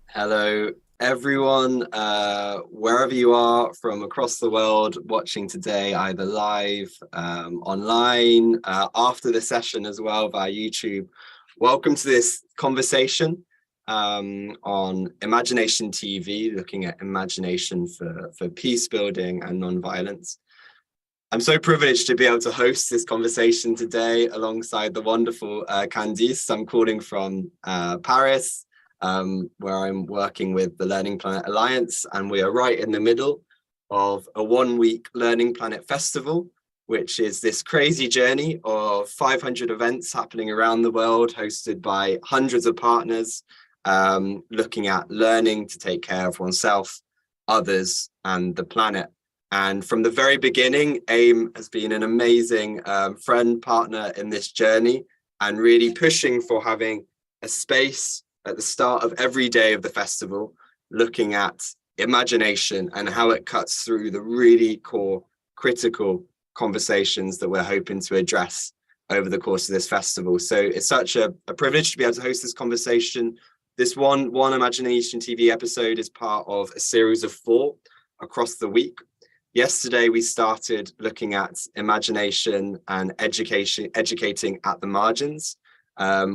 Hello, everyone, wherever you are from across the world watching today, either live, online, after the session as well via YouTube. Welcome to this conversation on IMAGI-NATION TV, looking at imagination for peace building and non-violence. I'm so privileged to be able to host this conversation today alongside the wonderful Candice. I'm calling from Paris, where I'm working with the LearningPlanet Alliance, and we are right in the middle of a one-week LearningPlanet Festival, which is this crazy journey of 500 events happening around the world, hosted by hundreds of partners, looking at learning to take care of oneself, others, and the planet. And from the very beginning, AIM has been an amazing friend, partner in this journey, and really pushing for having a space at the start of every day of the festival, looking at imagination and how it cuts through the really core, critical conversations that we're hoping to address over the course of this festival. So it's such a privilege to be able to host this conversation. This one IMAGI-NATION TV episode is part of a series of 4 across the week. Yesterday, we started looking at imagination and educating at the margins,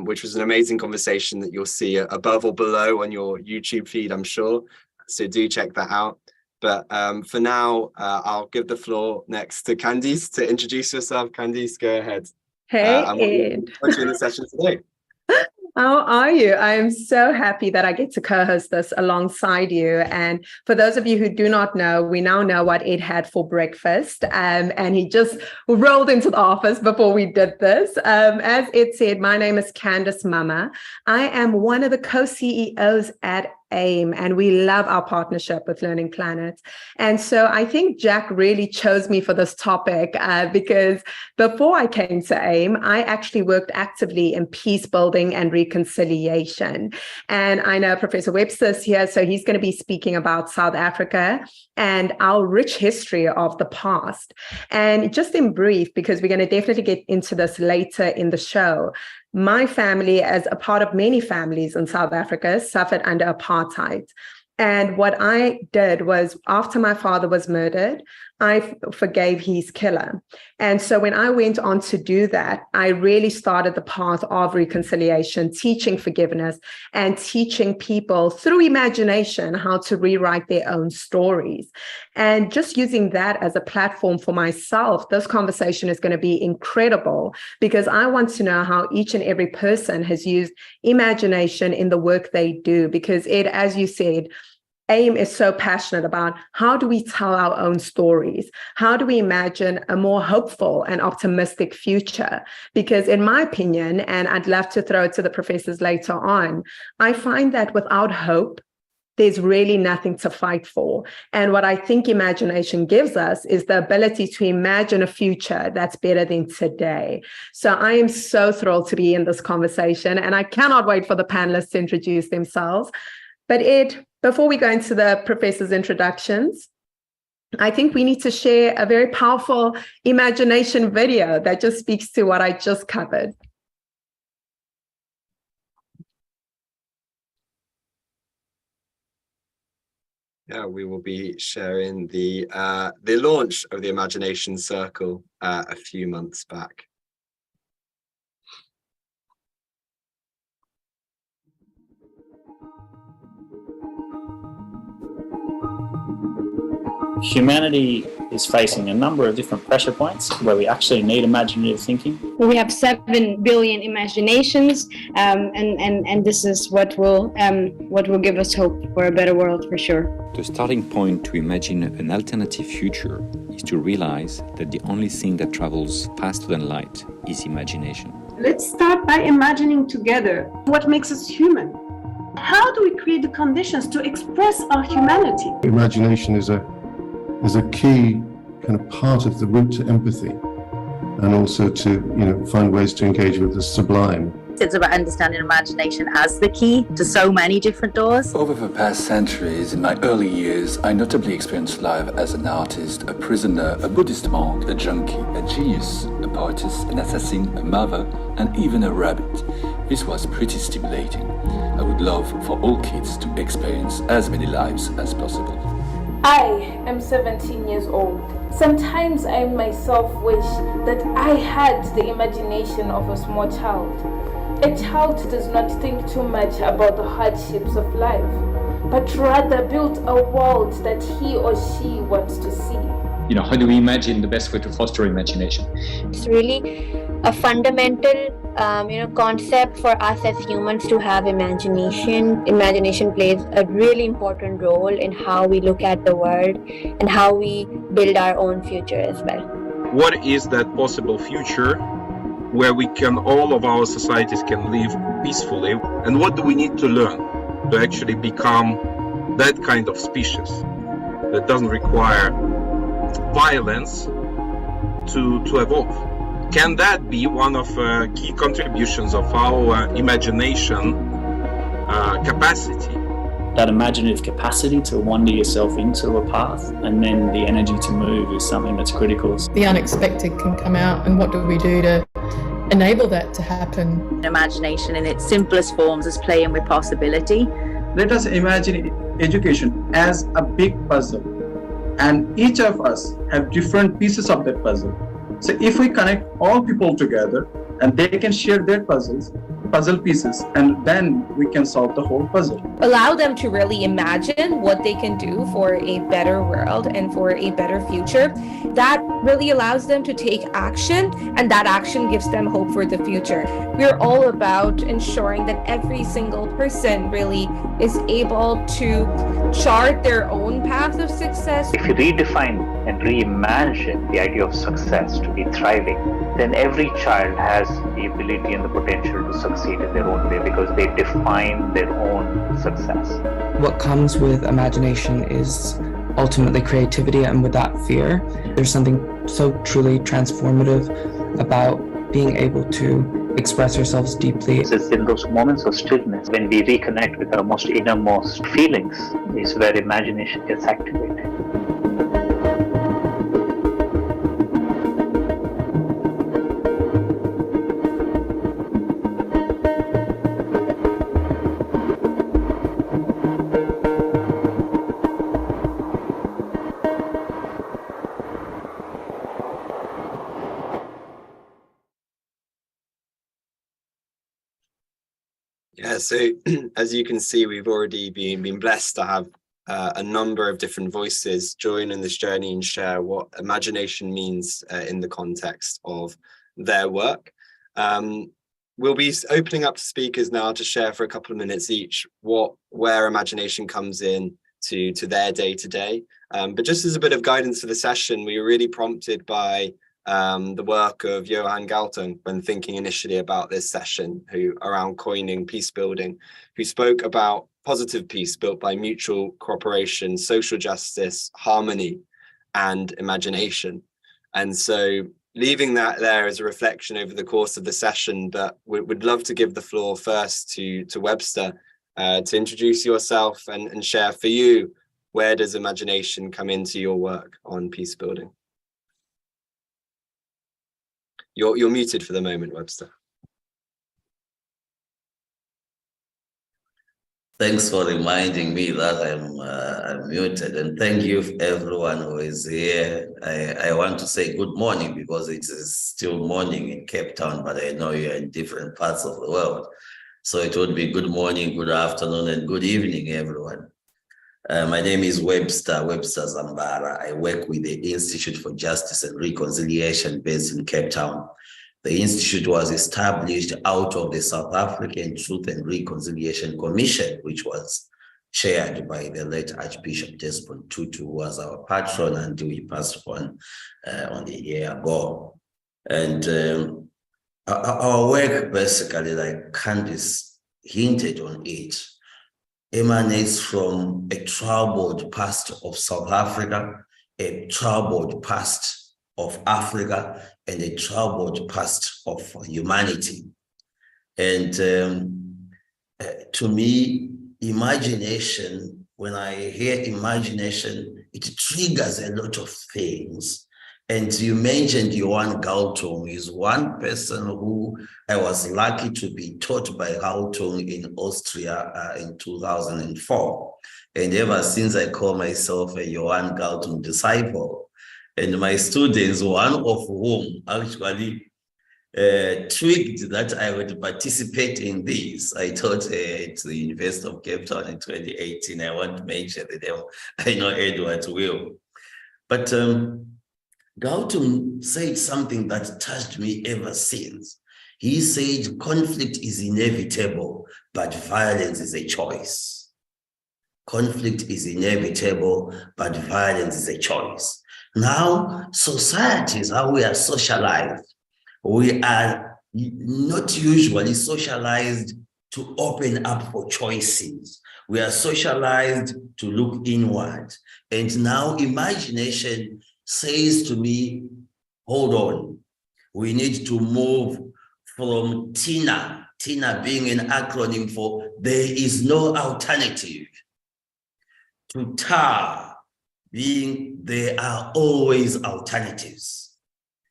which was an amazing conversation that you'll see above or below on your YouTube feed, I'm sure. So do check that out. But for now, I'll give the floor next to Candice to introduce yourself. Candice, go ahead. Hey, Ed. What's in the session today? How are you? I am so happy that I get to co-host this alongside you. And for those of you who do not know, we now know what Ed had for breakfast. And he just rolled into the office before we did this. As Ed said, my name is Candice Mama. I am one of the co-CEOs at AIM, and we love our partnership with LearningPlanet. And so I think Jack really chose me for this topic because before I came to AIM, I actually worked actively in peace building and reconciliation. And I know Professor Webster's here, so he's going to be speaking about South Africa and our rich history of the past. And just in brief, because we're going to definitely get into this later in the show, my family, as a part of many families in South Africa, suffered under apartheid. And what I did was, after my father was murdered, I forgave his killer. And so when I went on to do that, I really started the path of reconciliation, teaching forgiveness and teaching people through imagination how to rewrite their own stories. And just using that as a platform for myself, this conversation is going to be incredible because I want to know how each and every person has used imagination in the work they do. Because Ed, as you said, AIM is so passionate about how do we tell our own stories? How do we imagine a more hopeful and optimistic future? Because in my opinion, and I'd love to throw it to the professors later on, I find that without hope, there's really nothing to fight for. And what I think imagination gives us is the ability to imagine a future that's better than today. So I am so thrilled to be in this conversation, and I cannot wait for the panelists to introduce themselves. But Ed, before we go into the professor's introductions, I think we need to share a very powerful imagination video that just speaks to what I just covered. Yeah, we will be sharing the launch of the Imagination Circle a few months back. Humanity is facing a number of different pressure points where we actually need imaginative thinking. We have 7 billion imaginations, and this is what will give us hope for a better world, for sure. The starting point to imagine an alternative future is to realize that the only thing that travels faster than light is imagination. Let's start by imagining together what makes us human. How do we create the conditions to express our humanity? Imagination is a key kind of part of the route to empathy, and also to find ways to engage with the sublime. It's about understanding imagination as the key to so many different doors. Over the past centuries, in my early years, I notably experienced life as an artist, a prisoner, a Buddhist monk, a junkie, a genius, a poetess, an assassin, a mother, and even a rabbit. This was pretty stimulating. I would love for all kids to experience as many lives as possible. I am 17 years old. Sometimes I myself wish that I had the imagination of a small child. A child does not think too much about the hardships of life, but rather build a world that he or she wants to see. How do we imagine the best way to foster imagination? It's really a fundamental concept for us as humans to have imagination. Imagination plays a really important role in how we look at the world and how we build our own future as well. What is that possible future where all of our societies can live peacefully? And what do we need to learn to actually become that kind of species that doesn't require violence to evolve? Can that be one of key contributions of our imagination capacity? That imaginative capacity to wander yourself into a path, and then the energy to move, is something that's critical. The unexpected can come out, and what do we do to enable that to happen? Imagination in its simplest forms is playing with possibility. Let us imagine education as a big puzzle, and each of us have different pieces of that puzzle. So if we connect all people together and they can share their puzzle pieces, and then we can solve the whole puzzle. Allow them to really imagine what they can do for a better world and for a better future. That really allows them to take action, and that action gives them hope for the future. We're all about ensuring that every single person really is able to chart their own path of success. If you redefine and reimagine the idea of success to be thriving, then every child has the ability and the potential to succeed in their own way, because they define their own success. What comes with imagination is ultimately creativity, and with that fear, there's something so truly transformative about being able to express ourselves deeply. It's in those moments of stillness, when we reconnect with our most innermost feelings, is where imagination gets activated. Yeah, so as you can see, we've already been blessed to have a number of different voices join in this journey and share what imagination means in the context of their work. We'll be opening up to speakers now to share for a couple of minutes each where imagination comes in to their day-to-day. But just as a bit of guidance for the session, we were really prompted by the work of Johan Galtung when thinking initially about this session, who around coining Peacebuilding, who spoke about positive peace built by mutual cooperation, social justice, harmony, and imagination. And so leaving that there as a reflection over the course of the session, but we'd love to give the floor first to Webster to introduce yourself and share for you, where does imagination come into your work on Peacebuilding? You're muted for the moment, Webster. Thanks for reminding me that I'm muted, and thank you everyone who is here. I want to say good morning because it is still morning in Cape Town, but I know you're in different parts of the world. So it would be good morning, good afternoon, and good evening, everyone. My name is Webster Zambara. I work with the Institute for Justice and Reconciliation based in Cape Town. The Institute was established out of the South African Truth and Reconciliation Commission, which was chaired by the late Archbishop Desmond Tutu, who was our patron, and we passed on a year ago. And our work, basically, like Candice hinted on it, emanates from a troubled past of South Africa, a troubled past of Africa, and a troubled past of humanity. And to me, imagination, when I hear imagination, it triggers a lot of things. And you mentioned Johan Galtung is one person who I was lucky to be taught by Galtung in Austria in 2004. And ever since, I call myself a Johan Galtung disciple. And my students, one of whom actually twigged that I would participate in this. I taught at the University of Cape Town in 2018. I won't mention the name. I know Edward will. But Galtung said something that touched me ever since. He said, conflict is inevitable, but violence is a choice. Conflict is inevitable, but violence is a choice. Now, societies, how we are socialized, we are not usually socialized to open up for choices. We are socialized to look inward. And now imagination says to me, hold on, we need to move from TINA being an acronym for there is no alternative, to TAR, being there are always alternatives.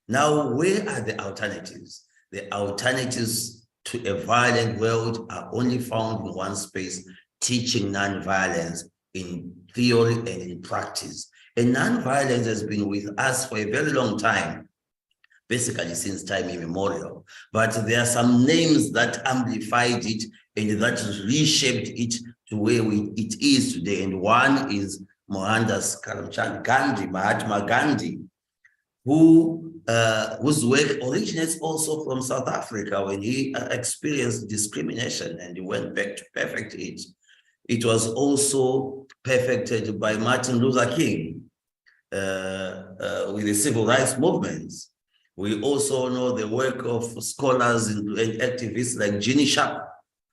Now, where are the alternatives? The alternatives to a violent world are only found in one space, teaching nonviolence in theory and in practice. And nonviolence has been with us for a very long time, basically since time immemorial. But there are some names that amplified it and that reshaped it to where it is today. And one is Mohandas Karamchand Gandhi, Mahatma Gandhi, whose work originates also from South Africa when he experienced discrimination and he went back to perfect it. It was also perfected by Martin Luther King with the civil rights movements. We also know the work of scholars and activists like Ginny Sharp,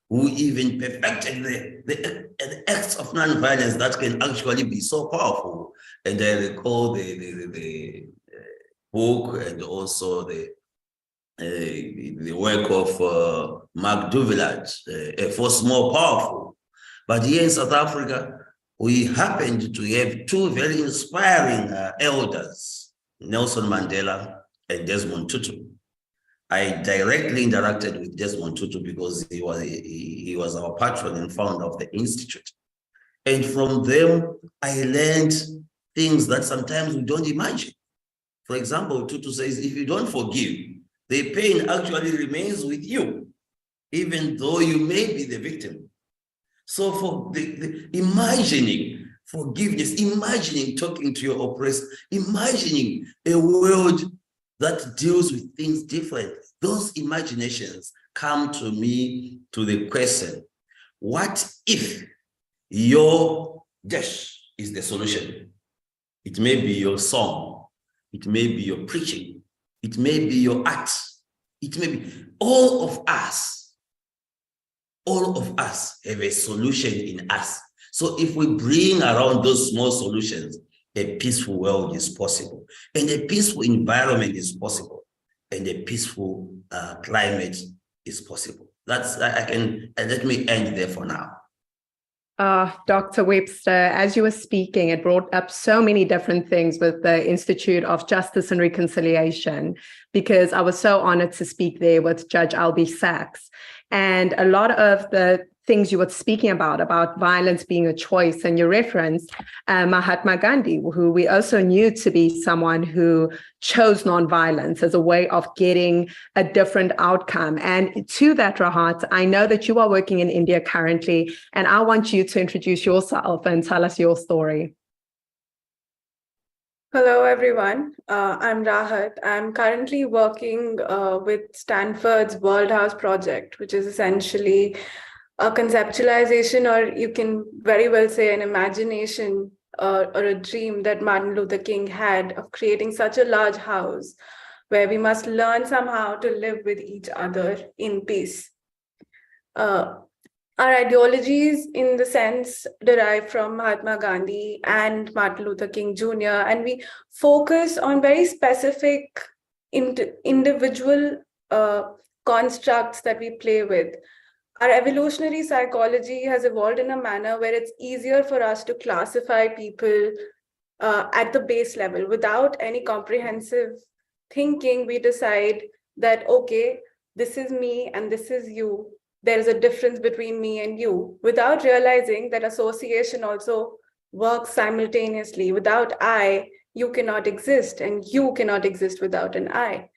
who even perfected the acts of nonviolence that can actually be so powerful. And I recall the book and also the work of Mark Duvillard, A Force More Powerful. But here in South Africa, we happened to have two very inspiring elders, Nelson Mandela and Desmond Tutu. I directly interacted with Desmond Tutu because he was our patron and founder of the Institute. And from them, I learned things that sometimes we don't imagine. For example, Tutu says, if you don't forgive, the pain actually remains with you, even though you may be the victim. So for the imagining forgiveness, imagining talking to your oppressor, imagining a world that deals with things differently. Those imaginations come to me to the question, what if your dash is the solution? It may be your song, it may be your preaching, it may be your art, it may be all of us have a solution in us. So if we bring around those small solutions, a peaceful world is possible, and a peaceful environment is possible, and a peaceful climate is possible. Let me end there for now. Dr. Webster, as you were speaking, it brought up so many different things with the Institute of Justice and Reconciliation, because I was so honored to speak there with Judge Albie Sachs. And a lot of the things you were speaking about violence being a choice, and you referenced Mahatma Gandhi, who we also knew to be someone who chose nonviolence as a way of getting a different outcome. And to that, Rahat, I know that you are working in India currently, and I want you to introduce yourself and tell us your story. Hello, everyone. I'm Rahat. I'm currently working with Stanford's World House Project, which is essentially a conceptualization, or you can very well say an imagination or a dream that Martin Luther King had of creating such a large house where we must learn somehow to live with each other in peace. Our ideologies, in the sense, derive from Mahatma Gandhi and Martin Luther King Jr., and we focus on very specific individual constructs that we play with. Our evolutionary psychology has evolved in a manner where it's easier for us to classify people at the base level. Without any comprehensive thinking, we decide that, okay, this is me and this is you. There is a difference between me and you, without realizing that association also works simultaneously. Without I, you cannot exist, and you cannot exist without an I.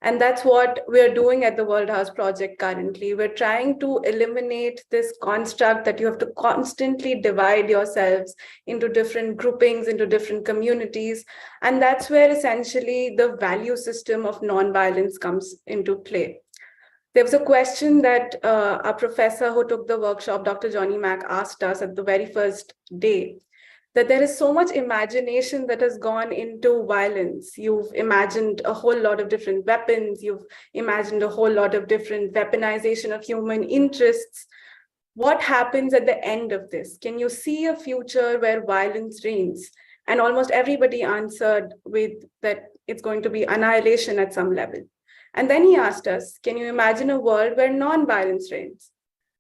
And that's what we're doing at the World House Project currently. We're trying to eliminate this construct that you have to constantly divide yourselves into different groupings, into different communities. And that's where essentially the value system of nonviolence comes into play. There was a question that our professor who took the workshop, Dr. Johnny Mack, asked us at the very first day, that there is so much imagination that has gone into violence. You've imagined a whole lot of different weapons. You've imagined a whole lot of different weaponization of human interests. What happens at the end of this? Can you see a future where violence reigns? And almost everybody answered with that it's going to be annihilation at some level. And then he asked us, can you imagine a world where non-violence reigns?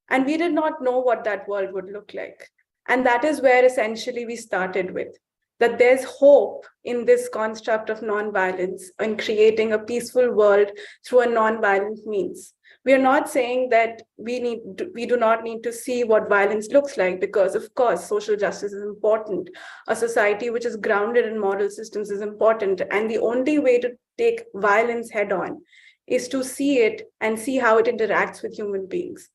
And we did not know what that world would look like. And that is where essentially we started with, that there's hope in this construct of non-violence and creating a peaceful world through a non-violent means. We are not saying that we do not need to see what violence looks like, because of course, social justice is important. A society which is grounded in moral systems is important. And the only way to take violence head on is to see it and see how it interacts with human beings.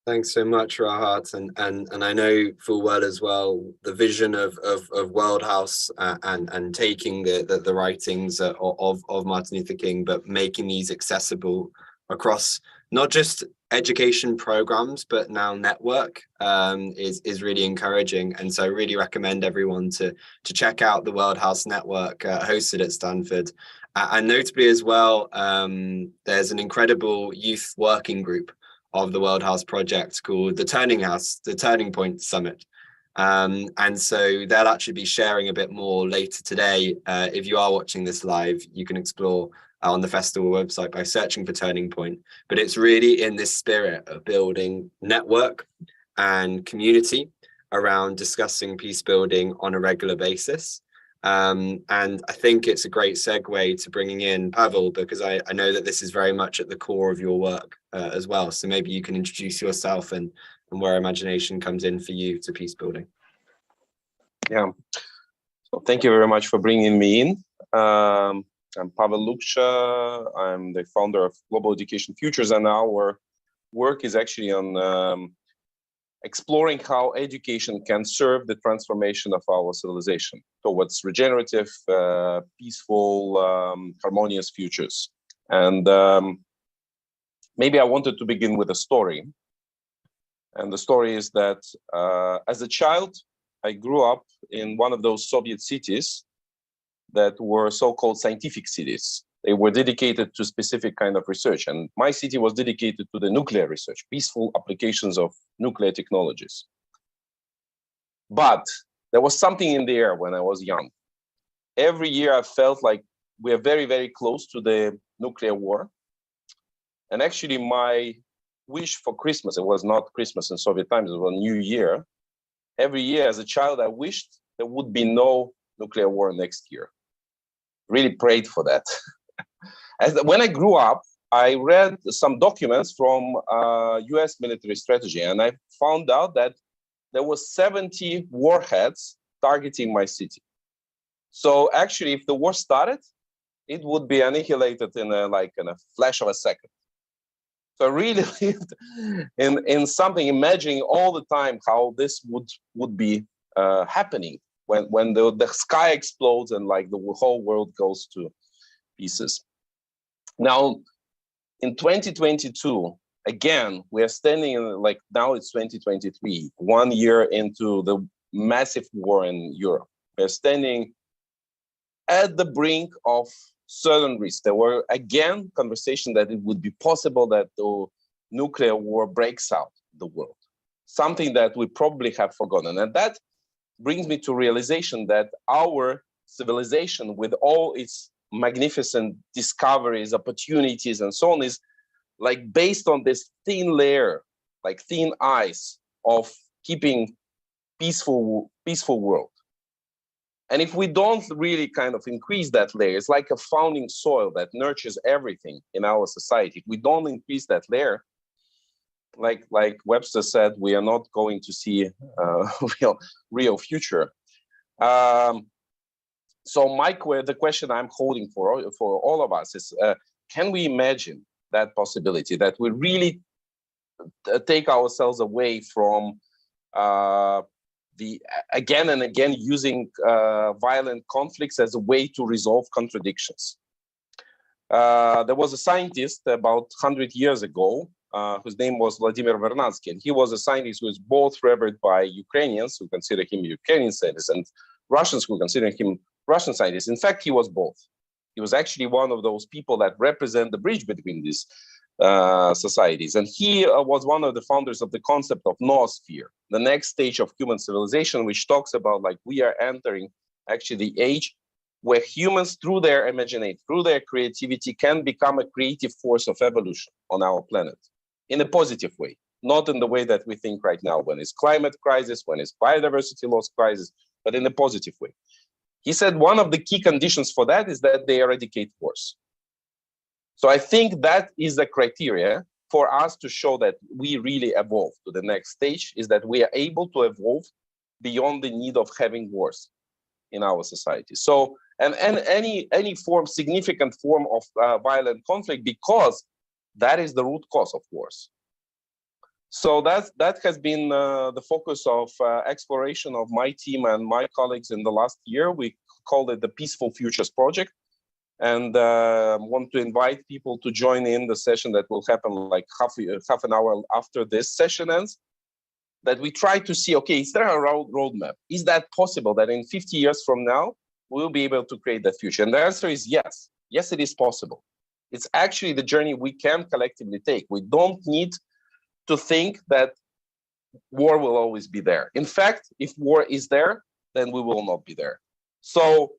Thanks so much, Rahat, and I know full well as well the vision of World House and taking the writings of Martin Luther King, but making these accessible across not just education programs, but now network is really encouraging. And so I really recommend everyone to check out the World House Network hosted at Stanford. And notably as well, there's an incredible youth working group of the World House Project called the Turning Point Summit. And so they'll actually be sharing a bit more later today. If you are watching this live, you can explore on the festival website by searching for Turning Point. But it's really in this spirit of building network and community around discussing peace building on a regular basis. And I think it's a great segue to bringing in Pavel, because I know that this is very much at the core of your work as well. So maybe you can introduce yourself and where imagination comes in for you to peace building. Yeah, so thank you very much for bringing me in. I'm Pavel Luksha. I'm the founder of Global Education Futures, and our work is actually on exploring how education can serve the transformation of our civilization towards regenerative, peaceful, harmonious futures. And maybe I wanted to begin with a story. And the story is that as a child, I grew up in one of those Soviet cities that were so-called scientific cities. They were dedicated to specific kind of research. And my city was dedicated to the nuclear research, peaceful applications of nuclear technologies. But there was something in the air when I was young. Every year I felt like we are very, very close to the nuclear war. And actually my wish for Christmas, it was not Christmas in Soviet times, it was New Year. Every year as a child, I wished there would be no nuclear war next year. Really prayed for that. When I grew up, I read some documents from US military strategy, and I found out that there was 70 warheads targeting my city. So actually, if the war started, it would be annihilated in a flash of a second. So I really lived in something, imagining all the time how this would be happening when the sky explodes and like the whole world goes to pieces. Now, in 2022, again, we are standing in, like, now it's 2023, 1 year into the massive war in Europe. We're standing at the brink of certain risks. There were, again, conversation that it would be possible that the nuclear war breaks out the world, something that we probably have forgotten. And that brings me to realization that our civilization, with all its magnificent discoveries, opportunities, and so on, is like based on this thin layer, like thin ice of keeping peaceful world. And if we don't really kind of increase that layer, it's like a founding soil that nurtures everything in our society. If we don't increase that layer, like Webster said, we are not going to see real future. So the question I'm holding for all of us is, can we imagine that possibility, that we really take ourselves away from the again and again using violent conflicts as a way to resolve contradictions? There was a scientist about 100 years ago whose name was Vladimir Vernadsky, and he was a scientist who was both revered by Ukrainians who consider him a Ukrainian scientist and Russians who consider him Russian scientist. In fact, he was both. He was actually one of those people that represent the bridge between these societies. And he was one of the founders of the concept of noosphere, the next stage of human civilization, which talks about like we are entering actually the age where humans, through their imagination, through their creativity, can become a creative force of evolution on our planet in a positive way, not in the way that we think right now, when it's climate crisis, when it's biodiversity loss crisis, but in a positive way. He said one of the key conditions for that is that they eradicate wars. So I think that is the criteria for us to show that we really evolve to the next stage, is that we are able to evolve beyond the need of having wars in our society. So, and any form, significant form of violent conflict, because that is the root cause of wars. So that has been the focus of exploration of my team and my colleagues in the last year. We called it the Peaceful Futures Project, and want to invite people to join in the session that will happen like half an hour after this session ends, that we try to see, okay, is there a roadmap? Is that possible that in 50 years from now, we'll be able to create that future? And the answer is yes. Yes, it is possible. It's actually the journey we can collectively take. We don't need to think that war will always be there. In fact, if war is there, then we will not be there. So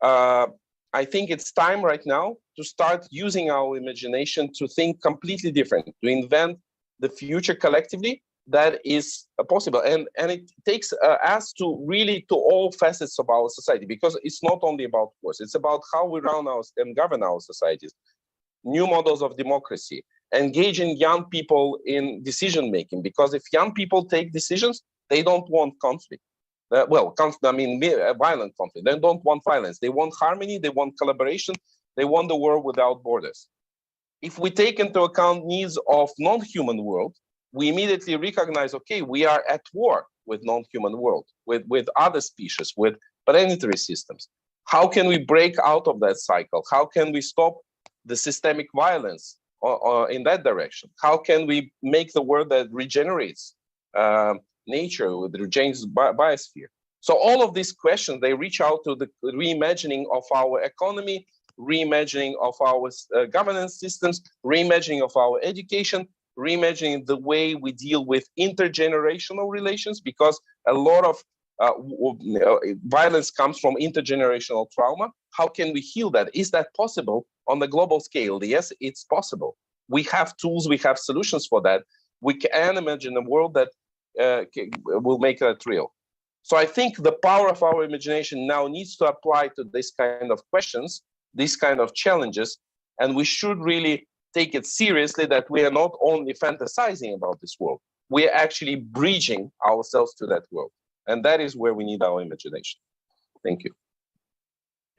I think it's time right now to start using our imagination to think completely different, to invent the future collectively that is possible. And it takes us to really to all facets of our society, because it's not only about wars, it's about how we run and govern our societies, new models of democracy, engaging young people in decision-making, because if young people take decisions, they don't want conflict. Violent conflict. They don't want violence. They want harmony, they want collaboration, they want the world without borders. If we take into account needs of non-human world, we immediately recognize, okay, we are at war with non-human world, with other species, with planetary systems. How can we break out of that cycle? How can we stop the systemic violence in that direction? How can we make the world that regenerates nature, with the regenerates biosphere? So all of these questions, they reach out to the reimagining of our economy, reimagining of our governance systems, reimagining of our education, reimagining the way we deal with intergenerational relations, because a lot of violence comes from intergenerational trauma. How can we heal that? Is that possible on the global scale? Yes, it's possible. We have tools, we have solutions for that. We can imagine a world that will make that real. So I think the power of our imagination now needs to apply to this kind of questions, these kind of challenges, and we should really take it seriously that we are not only fantasizing about this world, we are actually bridging ourselves to that world. And that is where we need our imagination. Thank you.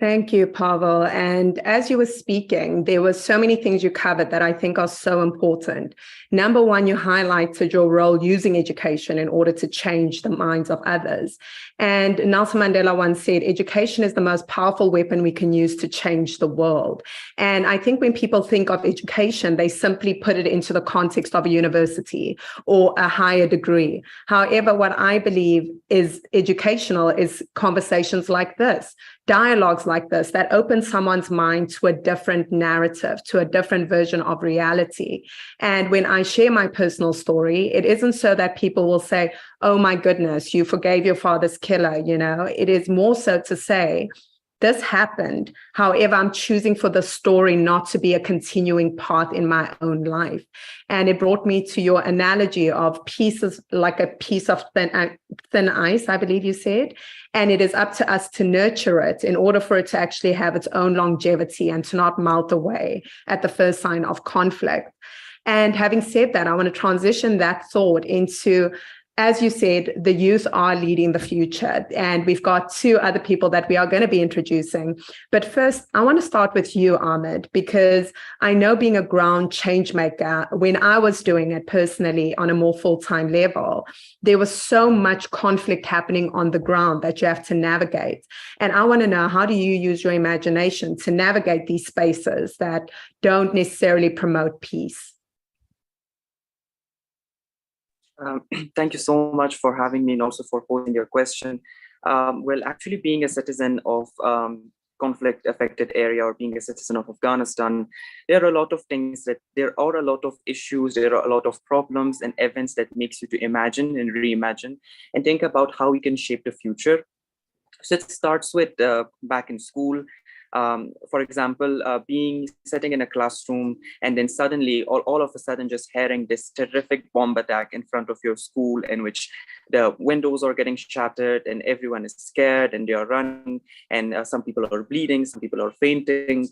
Thank you, Pavel. And as you were speaking, there were so many things you covered that I think are so important. Number one, you highlighted your role using education in order to change the minds of others. And Nelson Mandela once said, education is the most powerful weapon we can use to change the world. And I think when people think of education, they simply put it into the context of a university or a higher degree. However, what I believe is educational is conversations like this, dialogues like this that open someone's mind to a different narrative, to a different version of reality. And when I share my personal story, it isn't so that people will say, oh my goodness, you forgave your father's killer, It is more so to say, this happened. However, I'm choosing for the story not to be a continuing part in my own life. And it brought me to your analogy of pieces, like a piece of thin ice, I believe you said. And it is up to us to nurture it in order for it to actually have its own longevity and to not melt away at the first sign of conflict. And having said that, I want to transition that thought into, as you said, the youth are leading the future, and we've got two other people that we are going to be introducing. But first, I want to start with you, Ahmed, because I know being a ground change maker, when I was doing it personally on a more full-time level, there was so much conflict happening on the ground that you have to navigate. And I want to know, how do you use your imagination to navigate these spaces that don't necessarily promote peace? Thank you so much for having me and also for posing your question. Well, actually being a citizen of conflict affected area or being a citizen of Afghanistan, there are a lot of things there are a lot of issues, there are a lot of problems and events that makes you to imagine and reimagine and think about how we can shape the future. So it starts with back in school. For example, sitting in a classroom and then suddenly all of a sudden just hearing this terrific bomb attack in front of your school in which the windows are getting shattered and everyone is scared and they are running and some people are bleeding, some people are fainting.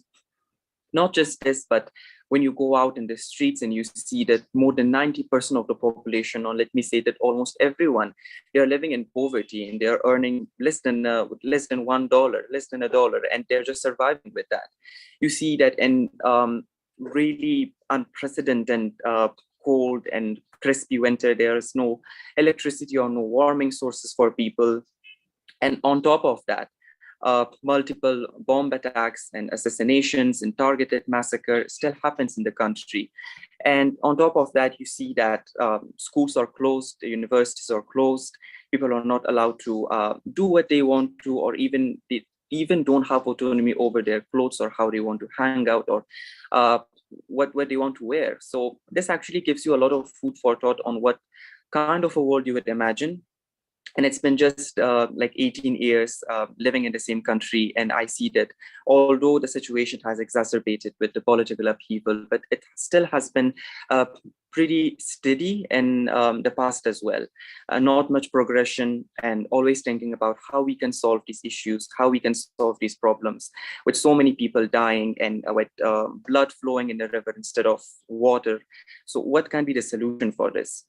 Not just this, but when you go out in the streets and you see that more than 90% of the population, or let me say that almost everyone, they are living in poverty and they are earning less than $1, less than $1, and they're just surviving with that. You see that in really unprecedented cold and crispy winter, there is no electricity or no warming sources for people. And on top of that, multiple bomb attacks and assassinations and targeted massacre still happens in the country. And on top of that, you see that schools are closed, the universities are closed, people are not allowed to do what they want to, or even don't have autonomy over their clothes or how they want to hang out or what they want to wear. So this actually gives you a lot of food for thought on what kind of a world you would imagine. And it's been just like 18 years living in the same country. And I see that although the situation has exacerbated with the political upheaval, but it still has been pretty steady in the past as well. Not much progression, and always thinking about how we can solve these issues, how we can solve these problems with so many people dying and with blood flowing in the river instead of water. So what can be the solution for this?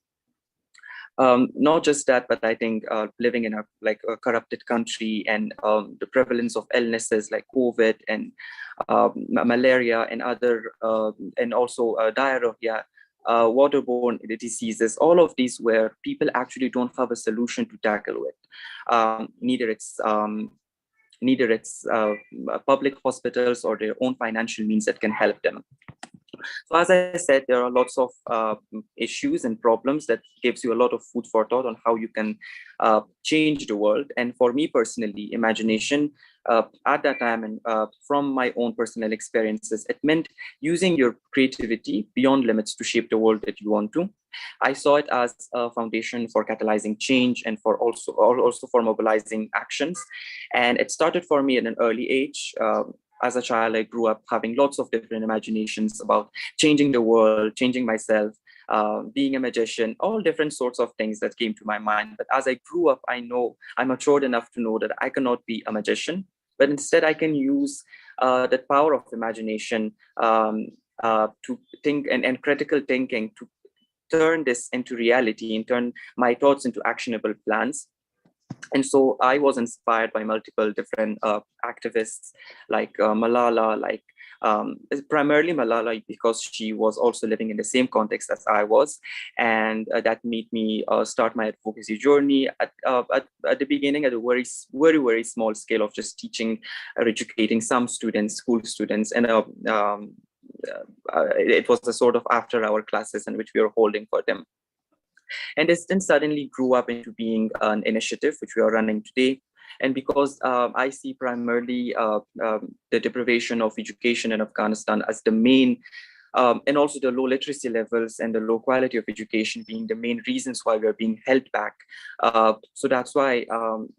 Not just that, but I think living in a corrupted country and the prevalence of illnesses like COVID and malaria and other and also diarrhea, waterborne diseases, all of these where people actually don't have a solution to tackle with. Neither it's public hospitals or their own financial means that can help them. So as I said, there are lots of issues and problems that gives you a lot of food for thought on how you can change the world. And for me personally, imagination at that time and from my own personal experiences, it meant using your creativity beyond limits to shape the world that you want to. I saw it as a foundation for catalyzing change and for also for mobilizing actions. And it started for me at an early age. As a child, I grew up having lots of different imaginations about changing the world, changing myself, being a magician, all different sorts of things that came to my mind. But as I grew up, I matured enough to know that I cannot be a magician, but instead I can use that power of imagination to think and critical thinking to turn this into reality and turn my thoughts into actionable plans. And so I was inspired by multiple different activists like Malala, like primarily Malala, because she was also living in the same context as I was. And that made me start my advocacy journey at the beginning at a very small scale of just teaching or educating some students, school students. And it was a sort of after hour classes in which we were holding for them. And this then suddenly grew up into being an initiative which we are running today. And because I see primarily the deprivation of education in Afghanistan as the main, and also the low literacy levels and the low quality of education being the main reasons why we are being held back. So that's why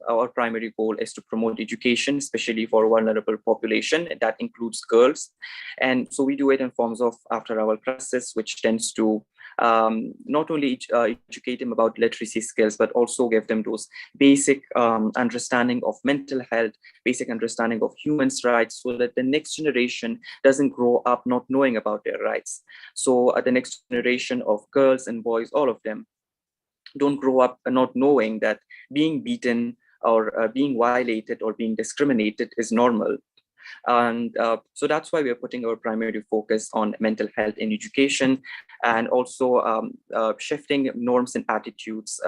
our primary goal is to promote education, especially for vulnerable population. That includes girls. And so we do it in forms of after-hour classes, which tends to not only educate them about literacy skills, but also give them those basic understanding of mental health, basic understanding of human rights, so that the next generation doesn't grow up not knowing about their rights. So the next generation of girls and boys, all of them, don't grow up not knowing that being beaten or being violated or being discriminated is normal. And so that's why we are putting our primary focus on mental health in education, and also shifting norms and attitudes,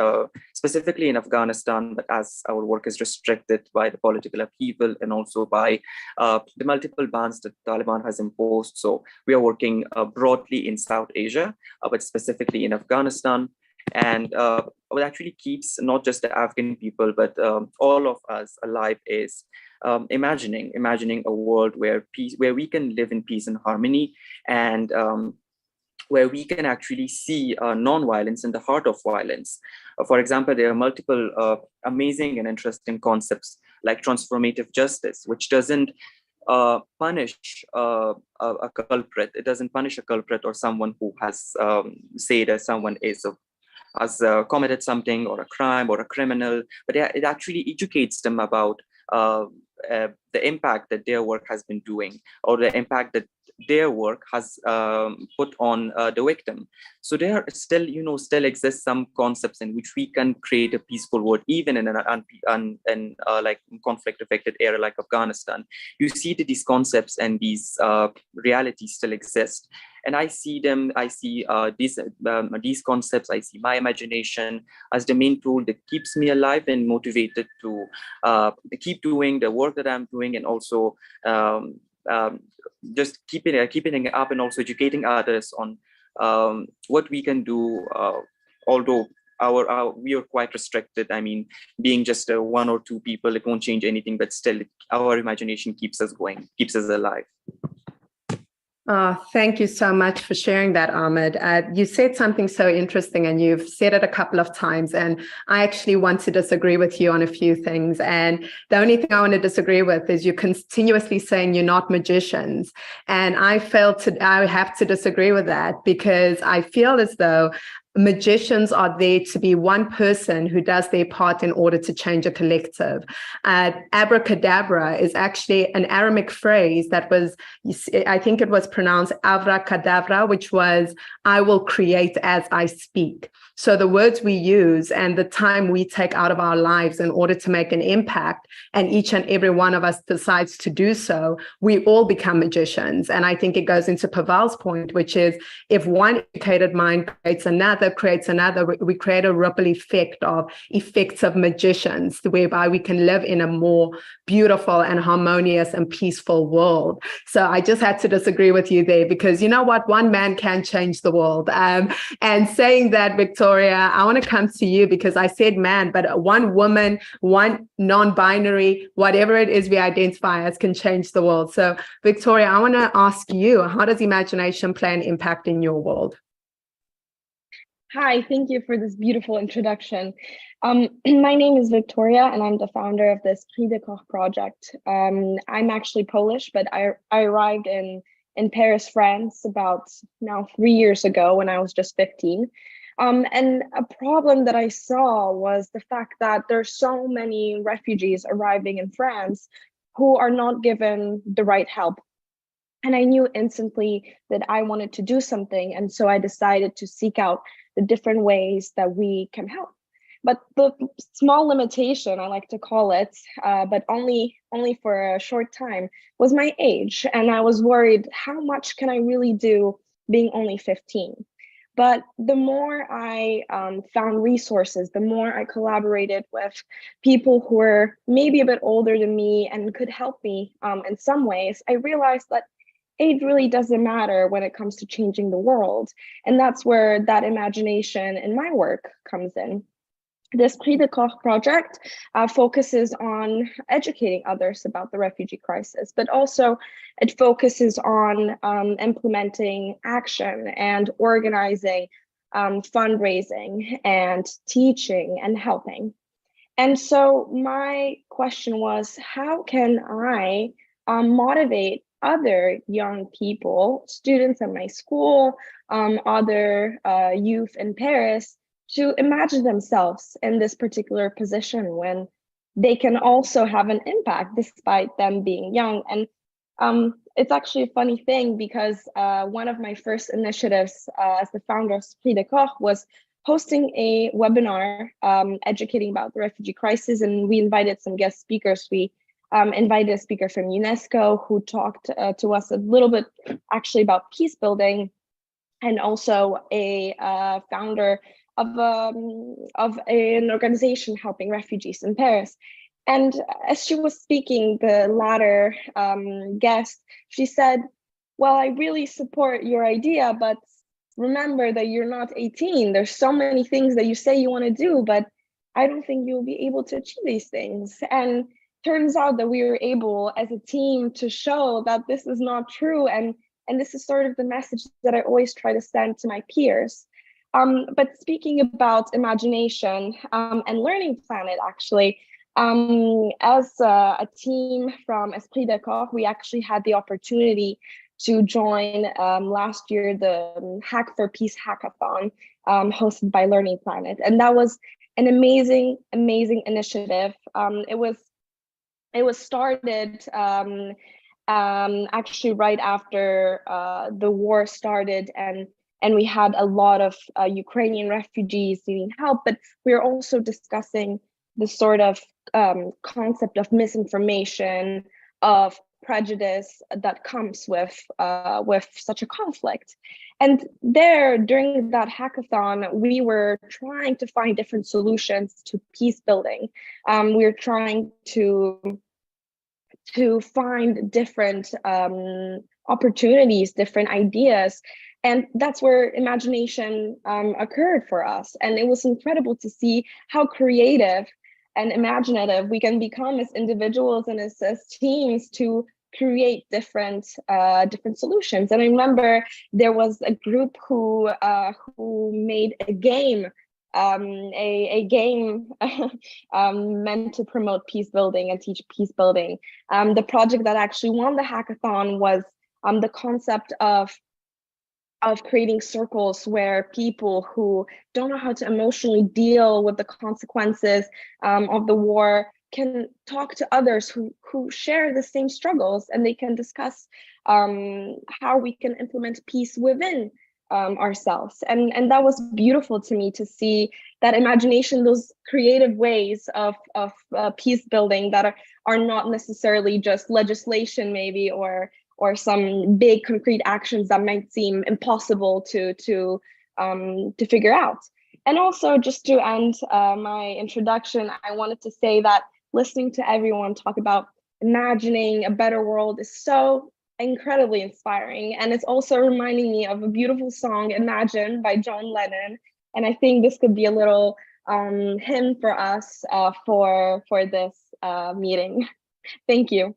specifically in Afghanistan, but as our work is restricted by the political upheaval and also by the multiple bans that Taliban has imposed. So we are working broadly in South Asia, but specifically in Afghanistan. And what actually keeps not just the Afghan people, but all of us alive is imagining a world where we can live in peace and harmony, and where we can actually see non-violence in the heart of violence. For example, there are multiple amazing and interesting concepts like transformative justice, which doesn't punish a culprit. It doesn't punish a culprit or someone who has said that someone has committed something or a crime or a criminal, but it actually educates them about the impact that their work has been doing, or the impact that their work has put on the victim. So there still, still exists some concepts in which we can create a peaceful world, even in an like conflict-affected area like Afghanistan. You see that these concepts and these realities still exist. And I see them, I see these concepts, I see my imagination as the main tool that keeps me alive and motivated to keep doing the work that I'm doing, and also just keeping it up, and also educating others on what we can do, although we are quite restricted. I mean, being just one or two people, it won't change anything, but still our imagination keeps us going, keeps us alive. Thank you so much for sharing that, Ahmed. You said something so interesting, and you've said it a couple of times, and I actually want to disagree with you on a few things. And the only thing I want to disagree with is you're continuously saying you're not magicians. And I have to disagree with that, because I feel as though magicians are there to be one person who does their part in order to change a collective. Abracadabra is actually an Aramaic phrase that was, I think it was pronounced avracadabra, which was, I will create as I speak. So the words we use and the time we take out of our lives in order to make an impact, and each and every one of us decides to do so, we all become magicians. And I think it goes into Pavel's point, which is, if one educated mind creates another, we create a ripple effect of effects of magicians, whereby we can live in a more beautiful and harmonious and peaceful world. So I just had to disagree with you there, because you know what, one man can change the world. And saying that, Victoria, I want to come to you, because I said man, but one woman, one non-binary, whatever it is we identify as, can change the world. So Victoria, I want to ask you, how does imagination play an impact in your world? Hi, thank you for this beautiful introduction. My name is Victoria, and I'm the founder of this Cri de Coeur project. I'm actually Polish, but I arrived in Paris, France about now 3 years ago when I was just 15. And a problem that I saw was the fact that there's so many refugees arriving in France who are not given the right help. And I knew instantly that I wanted to do something. And so I decided to seek out the different ways that we can help. But the small limitation, I like to call it, but only for a short time, was my age. And I was worried, how much can I really do being only 15? But the more I found resources, the more I collaborated with people who were maybe a bit older than me and could help me in some ways, I realized that age really doesn't matter when it comes to changing the world. And that's where that imagination in my work comes in. This Prix de Corps project focuses on educating others about the refugee crisis, but also it focuses on implementing action and organizing, fundraising and teaching and helping. And so my question was, how can I motivate other young people, students at my school, other youth in Paris, to imagine themselves in this particular position when they can also have an impact despite them being young. And it's actually a funny thing because one of my first initiatives as the founder of Prix de Corps was hosting a webinar educating about the refugee crisis, and we invited some guest speakers. We invited a speaker from UNESCO who talked to us a little bit actually about peace building, and also a founder of an organization helping refugees in Paris. And as she was speaking, the latter guest, she said, well, I really support your idea, but remember that you're not 18. There's so many things that you say you want to do, but I don't think you'll be able to achieve these things. And turns out that we were able as a team to show that this is not true. And this is sort of the message that I always try to send to my peers. But speaking about imagination and LearningPlanet, actually, as a team from Esprit de Corps, we actually had the opportunity to join last year the Hack for Peace hackathon hosted by LearningPlanet. And that was an amazing, amazing initiative. It was started actually right after the war started, and we had a lot of Ukrainian refugees needing help, but we were also discussing the sort of concept of misinformation, of prejudice that comes with such a conflict. And there, during that hackathon, we were trying to find different solutions to peace building. We were trying to find different opportunities, different ideas. And that's where imagination occurred for us. And it was incredible to see how creative and imaginative we can become as individuals and as teams to create different solutions. And I remember there was a group who made a game, meant to promote peace building and teach peace building. The project that actually won the hackathon was the concept of creating circles where people who don't know how to emotionally deal with the consequences of the war can talk to others who share the same struggles, and they can discuss how we can implement peace within ourselves. And that was beautiful to me, to see that imagination, those creative ways of peace building that are not necessarily just legislation maybe, or some big concrete actions that might seem impossible to figure out. And also, just to end my introduction, I wanted to say that listening to everyone talk about imagining a better world is so incredibly inspiring. And it's also reminding me of a beautiful song, Imagine, by John Lennon. And I think this could be a little hymn for us for this meeting. Thank you.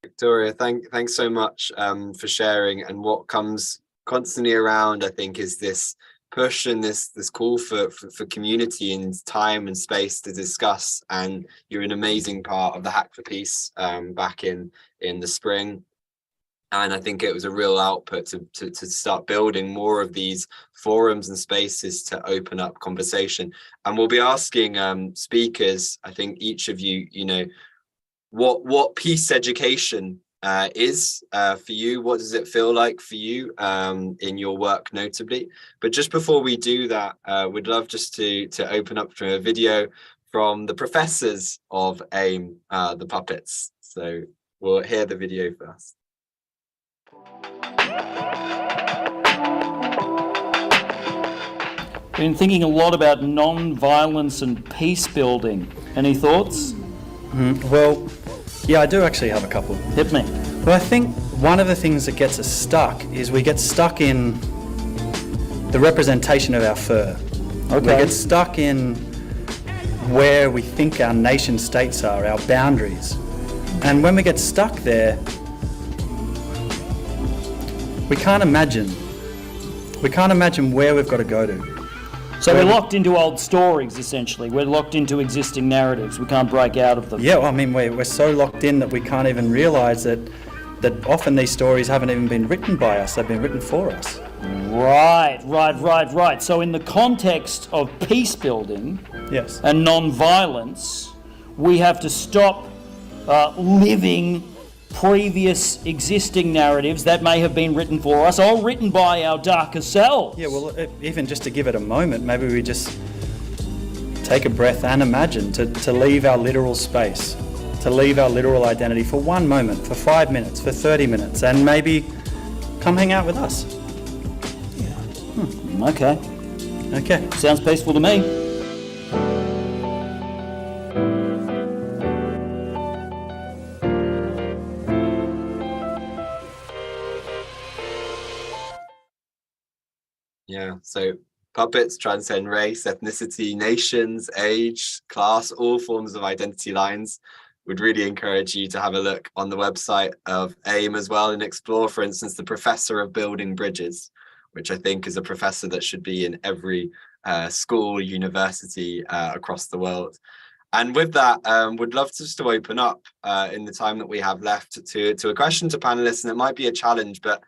Victoria, thanks so much for sharing. And what comes constantly around, I think, is this push and this call for community and time and space to discuss. And you're an amazing part of the Hack for Peace back in the spring. And I think it was a real output to start building more of these forums and spaces to open up conversation. And we'll be asking speakers, I think each of you, what peace education is for you. What does it feel like for you in your work notably? But just before we do that, we'd love just to open up to a video from the professors of AIM, the puppets. So we'll hear the video first. Been thinking a lot about non-violence and peace building. Any thoughts? Well, yeah, I do actually have a couple. Hit me. Well, I think one of the things that gets us stuck is we get stuck in the representation of our fur. Okay. We get stuck in where we think our nation states are, our boundaries. And when we get stuck there, we can't imagine where we've got to go to. So we're locked into old stories, essentially. We're locked into existing narratives. We can't break out of them. Yeah, well, I mean, we're so locked in that we can't even realise that often these stories haven't even been written by us, they've been written for us. Right. So in the context of peace building yes, and non-violence, we have to stop living previous existing narratives that may have been written for us or written by our darker selves. Yeah, well, even just to give it a moment, maybe we just take a breath and imagine to leave our literal space, to leave our literal identity for one moment, for 5 minutes, for 30 minutes, and maybe come hang out with us. Okay. Sounds peaceful to me. Yeah, so puppets transcend race, ethnicity, nations, age, class, all forms of identity lines. Would really encourage you to have a look on the website of AIM as well and explore, for instance, the professor of building bridges, which I think is a professor that should be in every school, university across the world. And with that, would love just to open up in the time that we have left to a question to panelists, and it might be a challenge, but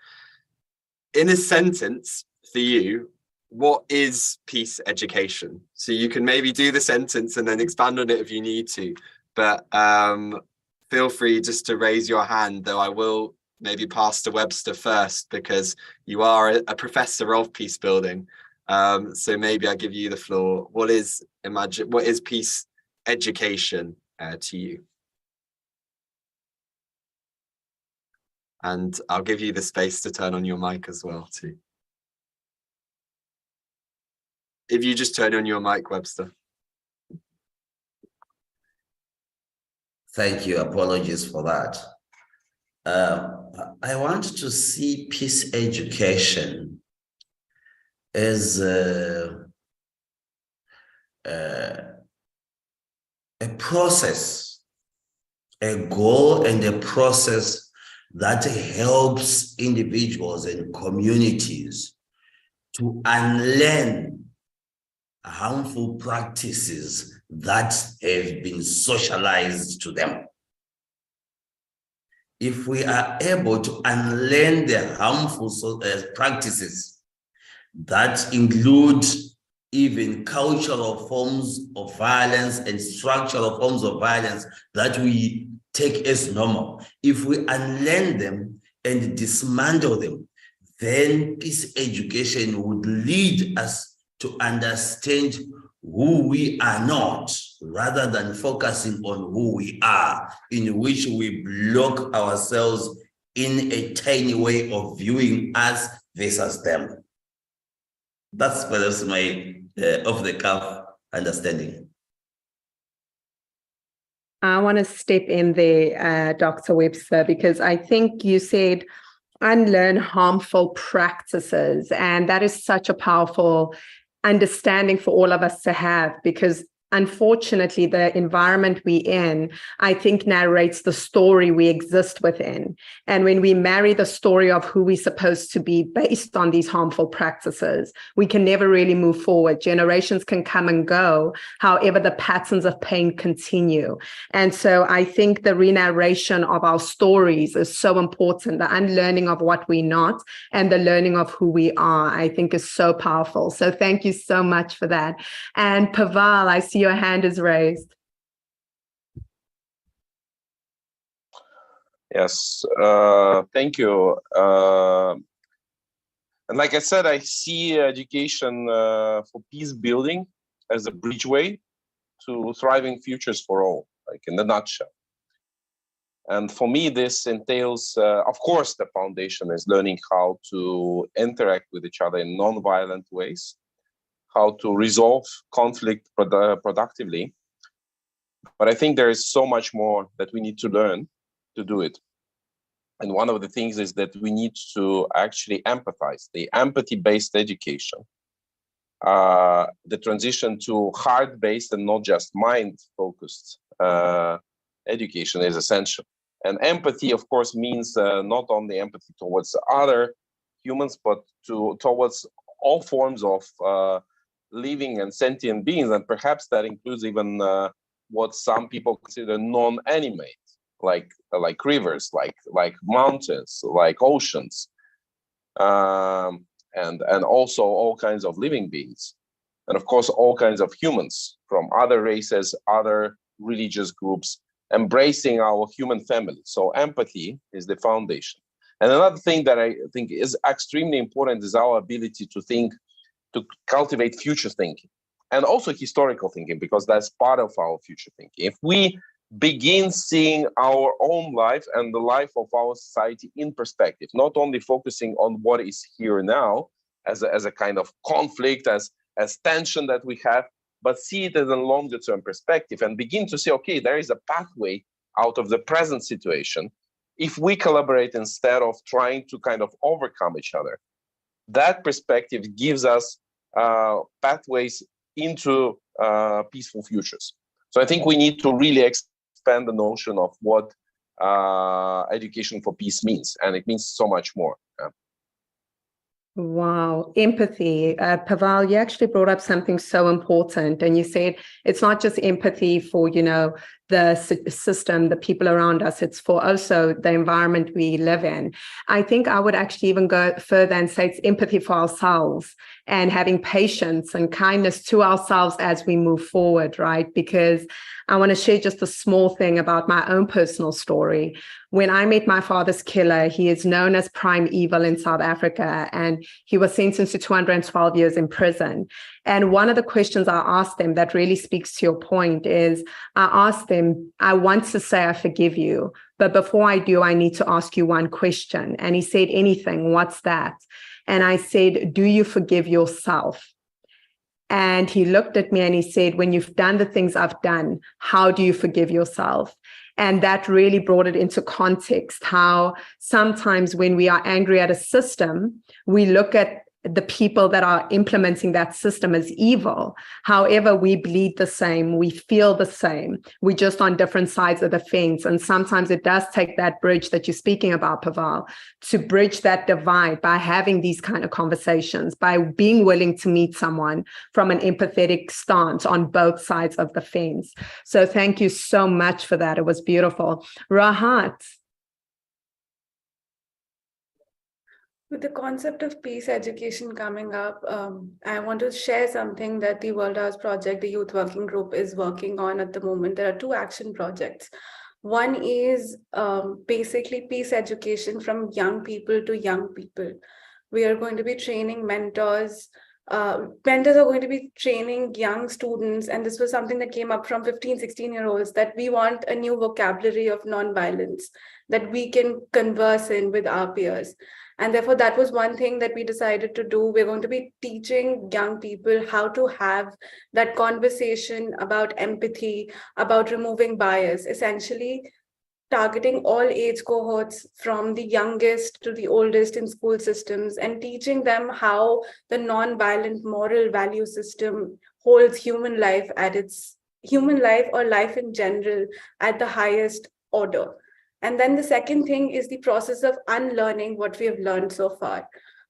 in a sentence, for you, what is peace education? So you can maybe do the sentence and then expand on it if you need to, but feel free just to raise your hand, though I will maybe pass to Webster first because you are a professor of peace building. So maybe I give you the floor. What is peace education to you? And I'll give you the space to turn on your mic as well too. If you just turn on your mic, Webster. Thank you. Apologies for that. I want to see peace education as a process, a goal and a process that helps individuals and communities to unlearn harmful practices that have been socialized to them. If we are able to unlearn the harmful practices that include even cultural forms of violence and structural forms of violence that we take as normal, if we unlearn them and dismantle them, then peace education would lead us to understand who we are not, rather than focusing on who we are, in which we block ourselves in a tiny way of viewing us versus them. That's my off-the-cuff understanding. I want to step in there, Dr. Webster, because I think you said unlearn harmful practices, and that is such a powerful understanding for all of us to have, because unfortunately, the environment we're in, I think, narrates the story we exist within. And when we marry the story of who we're supposed to be based on these harmful practices, we can never really move forward. Generations can come and go. However, the patterns of pain continue. And so I think the re-narration of our stories is so important. The unlearning of what we're not and the learning of who we are, I think, is so powerful. So thank you so much for that. And Paval, I see your hand is raised. Yes, thank you. And like I said, I see education for peace building as a bridgeway to thriving futures for all, like in a nutshell. And for me, this entails, of course, the foundation is learning how to interact with each other in non-violent ways, how to resolve conflict productively. But I think there is so much more that we need to learn to do it. And one of the things is that we need to actually empathize, the empathy-based education. The transition to heart-based and not just mind-focused education is essential. And empathy, of course, means not only empathy towards other humans, but towards all forms of living and sentient beings. And perhaps that includes even what some people consider non-animate, like rivers, like mountains, like oceans, and also all kinds of living beings, and of course all kinds of humans from other races, other religious groups, embracing our human family. So empathy is the foundation. And another thing that I think is extremely important is our ability to think, to cultivate future thinking, and also historical thinking, because that's part of our future thinking. If we begin seeing our own life and the life of our society in perspective, not only focusing on what is here now as a kind of conflict, as tension that we have, but see it as a longer term perspective and begin to say, okay, there is a pathway out of the present situation if we collaborate instead of trying to kind of overcome each other. That perspective gives us pathways into peaceful futures. So I think we need to really expand the notion of what education for peace means, and it means so much more. Wow, empathy. Pavel, you actually brought up something so important, and you said it's not just empathy for, the system, the people around us, it's for also the environment we live in. I think I would actually even go further and say it's empathy for ourselves and having patience and kindness to ourselves as we move forward, right? Because I want to share just a small thing about my own personal story. When I met my father's killer, he is known as Prime Evil in South Africa, and he was sentenced to 212 years in prison. And one of the questions I asked him that really speaks to your point is, I asked him, I want to say I forgive you, but before I do, I need to ask you one question. And he said, anything, what's that? And I said, do you forgive yourself? And he looked at me and he said, when you've done the things I've done, how do you forgive yourself? And that really brought it into context, how sometimes when we are angry at a system, we look at the people that are implementing that system as evil. However, we bleed the same, we feel the same, we're just on different sides of the fence. And sometimes it does take that bridge that you're speaking about, Pavel, to bridge that divide by having these kind of conversations, by being willing to meet someone from an empathetic stance on both sides of the fence. So thank you so much for that. It was beautiful. Rahat. With the concept of peace education coming up, I want to share something that the World House Project, the Youth Working Group, is working on at the moment. There are two action projects. One is basically peace education from young people to young people. We are going to be training mentors. Mentors are going to be training young students, and this was something that came up from 15, 16-year-olds, that we want a new vocabulary of nonviolence that we can converse in with our peers. And therefore, that was one thing that we decided to do. We're going to be teaching young people how to have that conversation about empathy, about removing bias, essentially targeting all age cohorts from the youngest to the oldest in school systems, and teaching them how the non-violent moral value system holds human life or life in general at the highest order. And then the second thing is the process of unlearning what we have learned so far.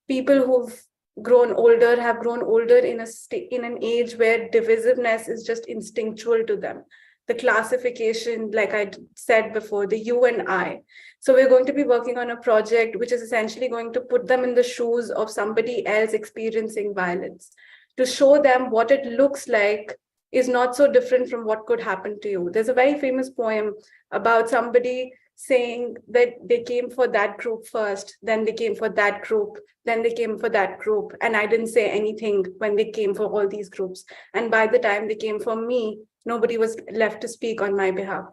People who've grown older have grown older in an age where divisiveness is just instinctual to them. The classification, like I said before, the you and I. So we're going to be working on a project which is essentially going to put them in the shoes of somebody else experiencing violence, to show them what it looks like is not so different from what could happen to you. There's a very famous poem about somebody saying that they came for that group first, then they came for that group, then they came for that group. And I didn't say anything when they came for all these groups. And by the time they came for me, nobody was left to speak on my behalf.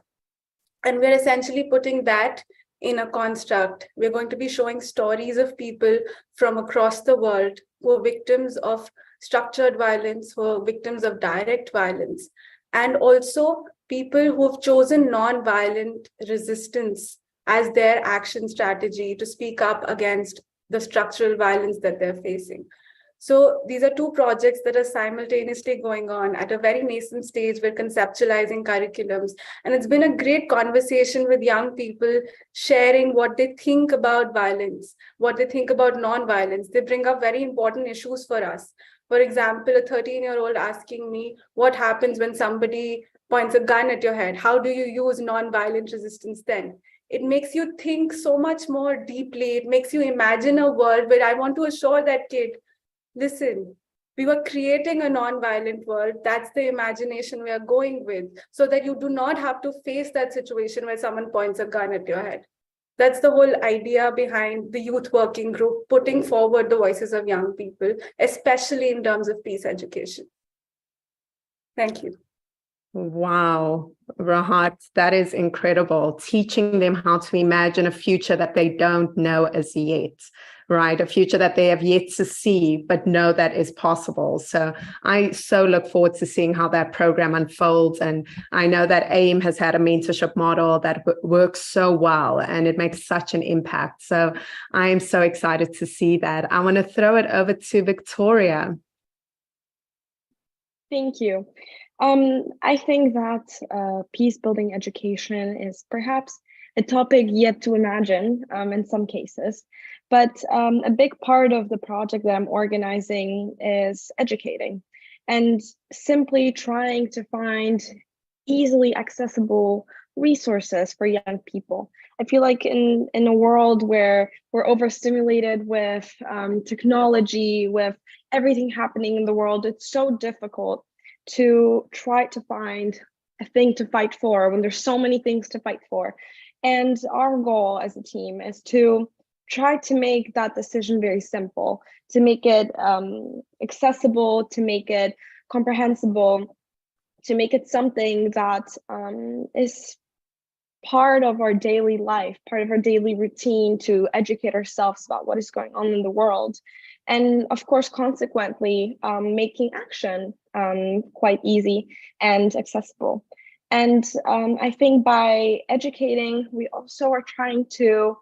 And we're essentially putting that in a construct. We're going to be showing stories of people from across the world who are victims of structured violence, who are victims of direct violence, and also people who have chosen non-violent resistance as their action strategy to speak up against the structural violence that they're facing. So these are two projects that are simultaneously going on at a very nascent stage. We're conceptualizing curriculums. And it's been a great conversation with young people sharing what they think about violence, what they think about non-violence. They bring up very important issues for us. For example, a 13-year-old asking me, what happens when somebody points a gun at your head? How do you use non-violent resistance then? It makes you think so much more deeply. It makes you imagine a world where I want to assure that kid, listen, we were creating a non-violent world. That's the imagination we are going with, so that you do not have to face that situation where someone points a gun at your head. That's the whole idea behind the youth working group, putting forward the voices of young people, especially in terms of peace education. Thank you. Wow, Rahat, that is incredible. Teaching them how to imagine a future that they don't know as yet, right? A future that they have yet to see, but know that is possible. So I so look forward to seeing how that program unfolds. And I know that AIM has had a mentorship model that works so well, and it makes such an impact. So I am so excited to see that. I want to throw it over to Victoria. Thank you. I think that peace building education is perhaps a topic yet to imagine in some cases, but a big part of the project that I'm organizing is educating and simply trying to find easily accessible resources for young people. I feel like in a world where we're overstimulated with technology, with everything happening in the world, it's so difficult to try to find a thing to fight for when there's so many things to fight for. And our goal as a team is to try to make that decision very simple, to make it accessible, to make it comprehensible, to make it something that is part of our daily life, part of our daily routine, to educate ourselves about what is going on in the world. And of course, consequently, making action quite easy and accessible. And I think by educating, we also are trying to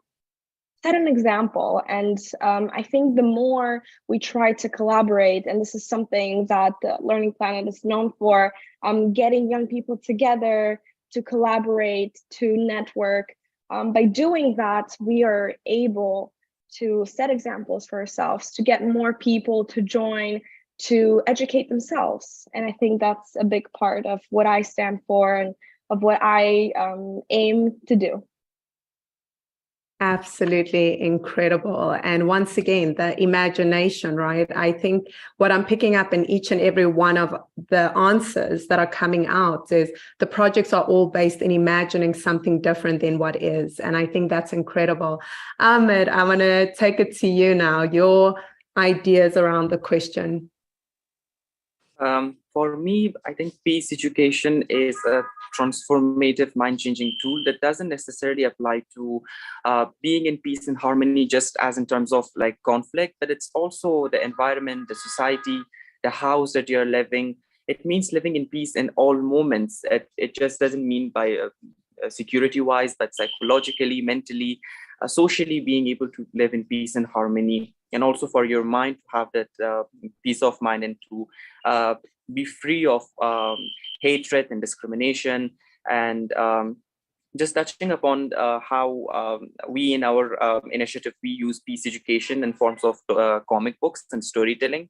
set an example. And I think the more we try to collaborate, and this is something that the LearningPlanet is known for, getting young people together to collaborate, to network. By doing that, we are able to set examples for ourselves, to get more people to join, to educate themselves. And I think that's a big part of what I stand for and of what I aim to do. Absolutely incredible. And once again, the imagination, right? I think what I'm picking up in each and every one of the answers that are coming out is the projects are all based in imagining something different than what is. And I think that's incredible. Ahmed, I want to take it to you now, your ideas around the question. For me, I think peace education is a transformative, mind-changing tool that doesn't necessarily apply to being in peace and harmony just as in terms of like conflict, but it's also the environment, the society, the house that you're living. It means living in peace in all moments. It just doesn't mean by security-wise, but psychologically, mentally, socially being able to live in peace and harmony. And also for your mind to have that peace of mind and to be free of hatred and discrimination. And just touching upon how we in our initiative, we use peace education in forms of comic books and storytelling.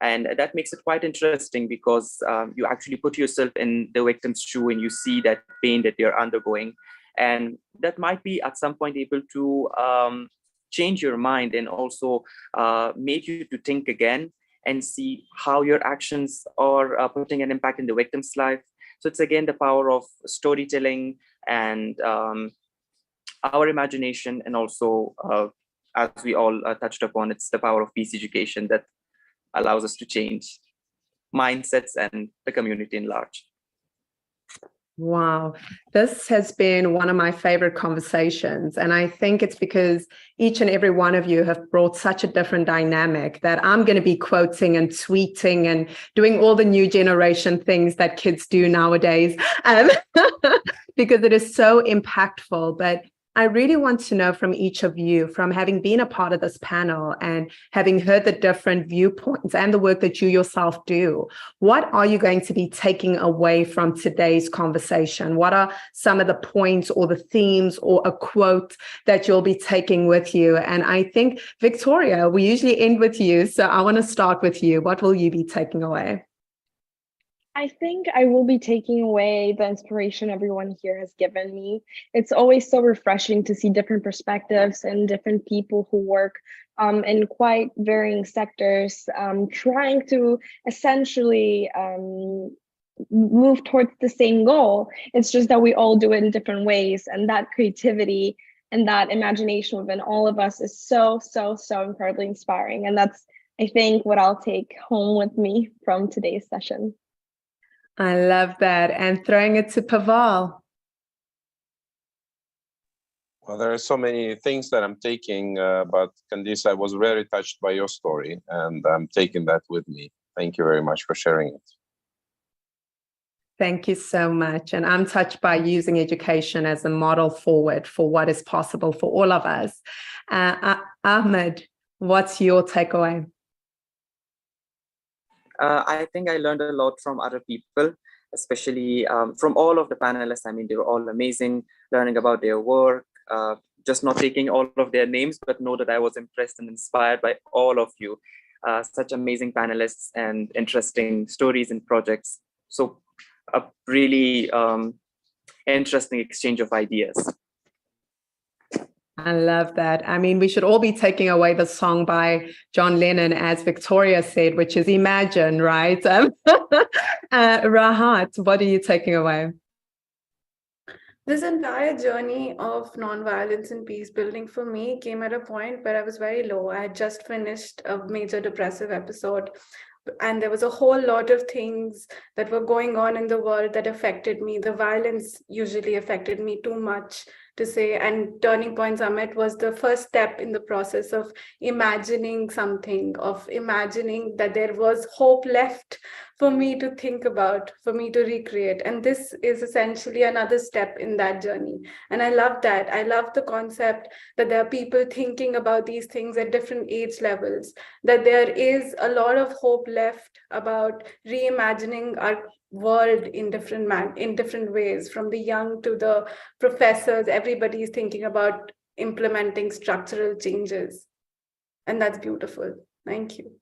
And that makes it quite interesting because you actually put yourself in the victim's shoe and you see that pain that they're undergoing. And that might be at some point able to change your mind and also make you to think again and see how your actions are putting an impact in the victim's life. So it's again the power of storytelling and our imagination, and also, as we all touched upon, it's the power of peace education that allows us to change mindsets and the community in large. Wow, this has been one of my favorite conversations. And I think it's because each and every one of you have brought such a different dynamic that I'm going to be quoting and tweeting and doing all the new generation things that kids do nowadays, because it is so impactful. But I really want to know from each of you, from having been a part of this panel and having heard the different viewpoints and the work that you yourself do, what are you going to be taking away from today's conversation? What are some of the points or the themes or a quote that you'll be taking with you? And I think, Victoria, we usually end with you, so I want to start with you. What will you be taking away? I think I will be taking away the inspiration everyone here has given me. It's always so refreshing to see different perspectives and different people who work in quite varying sectors, trying to essentially move towards the same goal. It's just that we all do it in different ways, and that creativity and that imagination within all of us is so, so, so incredibly inspiring. And that's, I think, what I'll take home with me from today's session. I love that. And throwing it to Paval. Well, there are so many things that I'm taking, but Candice, I was very touched by your story, and I'm taking that with me. Thank you very much for sharing it. Thank you so much. And I'm touched by using education as a model forward for what is possible for all of us. Ahmed, what's your takeaway? I think I learned a lot from other people, especially from all of the panelists. I mean, they were all amazing, learning about their work, just not taking all of their names, but know that I was impressed and inspired by all of you. Such amazing panelists and interesting stories and projects. So a really interesting exchange of ideas. I love that. I mean, we should all be taking away the song by John Lennon, as Victoria said, which is Imagine, right? Rahat, what are you taking away? This entire journey of nonviolence and peace building for me came at a point where I was very low. I had just finished a major depressive episode, and there was a whole lot of things that were going on in the world that affected me. The violence usually affected me too much to say, and Turning Point Summit was the first step in the process of imagining something, of imagining that there was hope left for me to think about, for me to recreate. And this is essentially another step in that journey. And I love that. I love the concept that there are people thinking about these things at different age levels, that there is a lot of hope left about reimagining our world in different ways, from the young to the professors. Everybody is thinking about implementing structural changes, and that's beautiful. Thank you.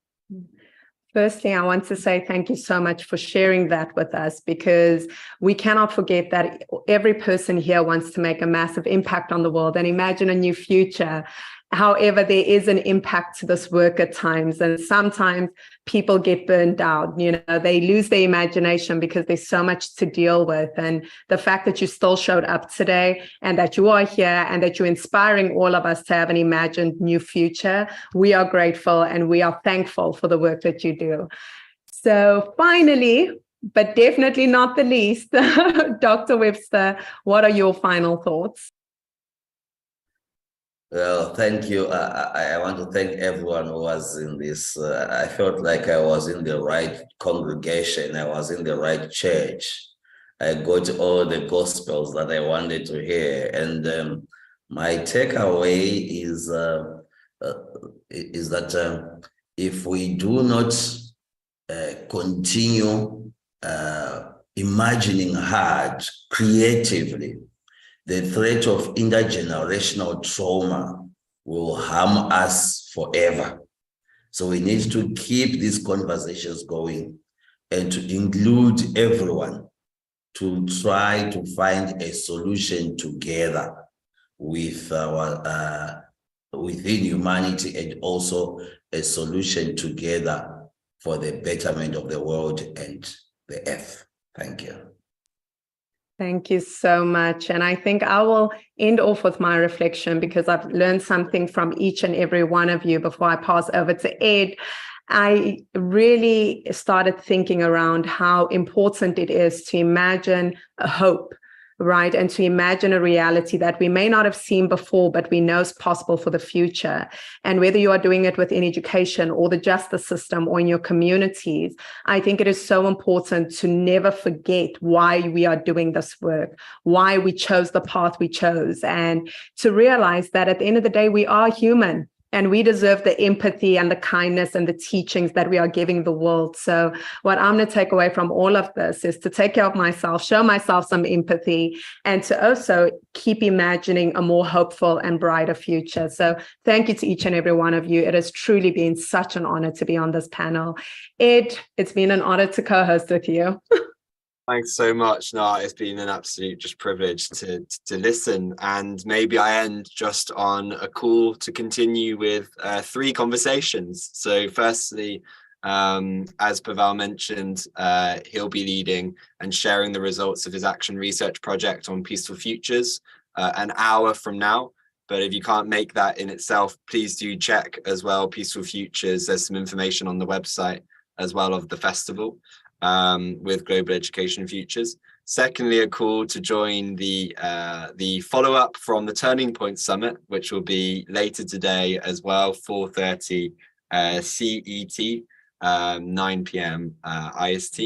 Firstly, I want to say thank you so much for sharing that with us, because we cannot forget that every person here wants to make a massive impact on the world and imagine a new future. However, there is an impact to this work at times, and sometimes people get burned out. You know, they lose their imagination because there's so much to deal with. And the fact that you still showed up today, and that you are here, and that you're inspiring all of us to have an imagined new future, we are grateful and we are thankful for the work that you do. So finally, but definitely not the least, Dr. Webster, what are your final thoughts? Well, thank you. I want to thank everyone who was in this. I felt like I was in the right congregation. I was in the right church. I got all the gospels that I wanted to hear. And my takeaway is that if we do not continue imagining hard, creatively, the threat of intergenerational trauma will harm us forever. So we need to keep these conversations going and to include everyone to try to find a solution together with within humanity, and also a solution together for the betterment of the world and the earth. Thank you. Thank you so much. And I think I will end off with my reflection, because I've learned something from each and every one of you before I pass over to Ed. I really started thinking around how important it is to imagine a hope, right? And to imagine a reality that we may not have seen before, but we know is possible for the future. And whether you are doing it within education or the justice system or in your communities, I think it is so important to never forget why we are doing this work, why we chose the path we chose, and to realize that at the end of the day, we are human. And we deserve the empathy and the kindness and the teachings that we are giving the world. So what I'm going to take away from all of this is to take care of myself, show myself some empathy, and to also keep imagining a more hopeful and brighter future. So thank you to each and every one of you. It has truly been such an honor to be on this panel. Ed, it's been an honor to co-host with you. Thanks so much. No, it's been an absolute just privilege to listen. And maybe I end just on a call to continue with 3 conversations. So firstly, as Pavel mentioned, he'll be leading and sharing the results of his action research project on peaceful futures an hour from now. But if you can't make that in itself, please do check as well Peaceful Futures. There's some information on the website as well of the festival. With Global Education Futures. Secondly, a call to join the follow-up from the Turning Point Summit, which will be later today as well, 4:30 CET, 9 p.m. IST.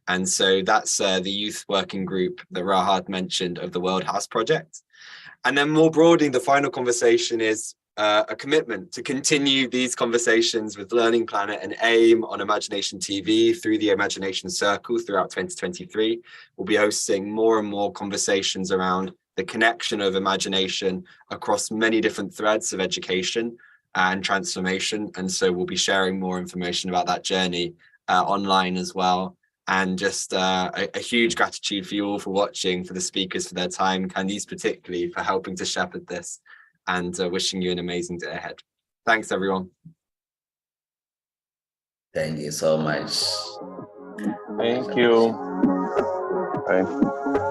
And so that's the youth working group that Rahat mentioned of the World House Project. And then more broadly, the final conversation is a commitment to continue these conversations with LearningPlanet and AIM on Imagination TV through the Imagination Circle throughout 2023. We'll be hosting more and more conversations around the connection of imagination across many different threads of education and transformation. And so we'll be sharing more information about that journey online as well. And just a huge gratitude for you all for watching, for the speakers for their time, Candice particularly for helping to shepherd this. And wishing you an amazing day ahead. Thanks, everyone. Thank you so much. Thank you. Bye.